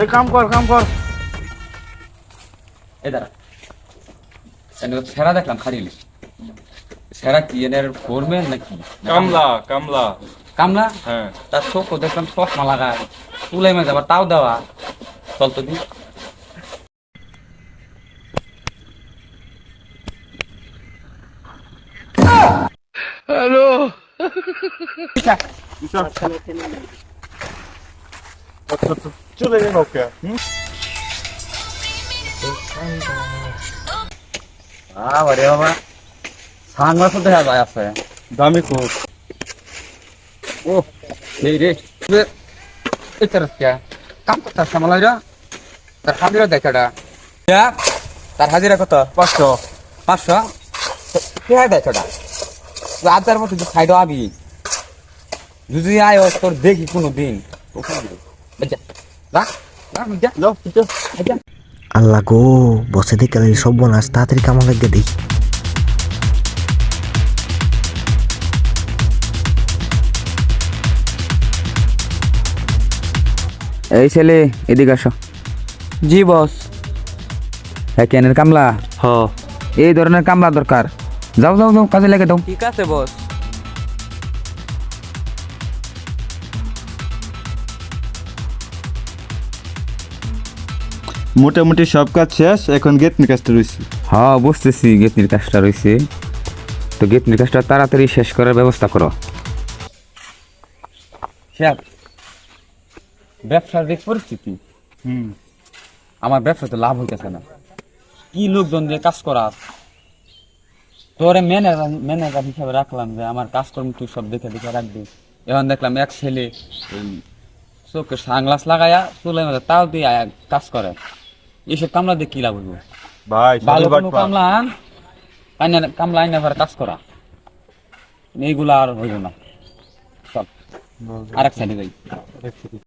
এই কাম কর কাম কর। এই দাঁড়া, সেরা দেখলাম খারিলি সেরা কি এর ফোরম্যান নাকি কামলা কামলা। কামলা? হ্যাঁ তার চোখও দেখলাম চশমা লাগায়, তুলাই মাঝে আবার তাও দেওয়া। চল তো দি। চলে যাবো ওকে। আরে বাবা, সানগ্লাস তো দেখা যায় আছে। দামি খুব। ও এই রে, এই तरफ क्या काम करता है समझ তার হাজিরা দেখাটা তার হাজিরা কত? 500। 500 কে দেখাটা আদার মতো সাইড আবি যদি আয় তোর দেখি কোনো দিন যাও পিছে। আল্লাহ গো, বসে দেখে সব বোনাস তাড়াতাড়ি কামা লাগিয়ে দিই। এই ছেলে এদিকে আসো। জি বস। হ্যাঁ কেনের কামলা? হ এই ধরনের কামলা দরকার। যাও যাও যাও কাজে লেগে দাও। ঠিক আছে বস। মোটামুটি সব কাজ শেষ, এখন গেটনির কাজটা রয়েছে। হ্যাঁ বুঝতেছি, গেটনির কাজটা রয়েছে, তো গেটনির কাজটা তাড়াতাড়ি শেষ করার ব্যবস্থা করো। ব্যবসার দিক পরিস্থিতি, আমার ব্যবসাতে লাভ হইতেছে না। কি লোকজন দিয়ে কাজ করা, তোরে ম্যানেজার ম্যানেজার হিসাবে রাখলাম যে আমার কাজকর্ম তুই সব দেখে দেখে রাখবি। এখন দেখলাম এক ছেলে ওই চোখে সানগ্লাস লাগায়া চুলের মধ্যে তাও দিয়ে কাজ করে। এইসব কামলা দিয়ে কি লাভ হইব? ভাই ভালো কোনো কামলা কামলা আইনা ঘরে কাজ করা, এইগুলা আর হইব না। চল আরেক সাইডে যাই।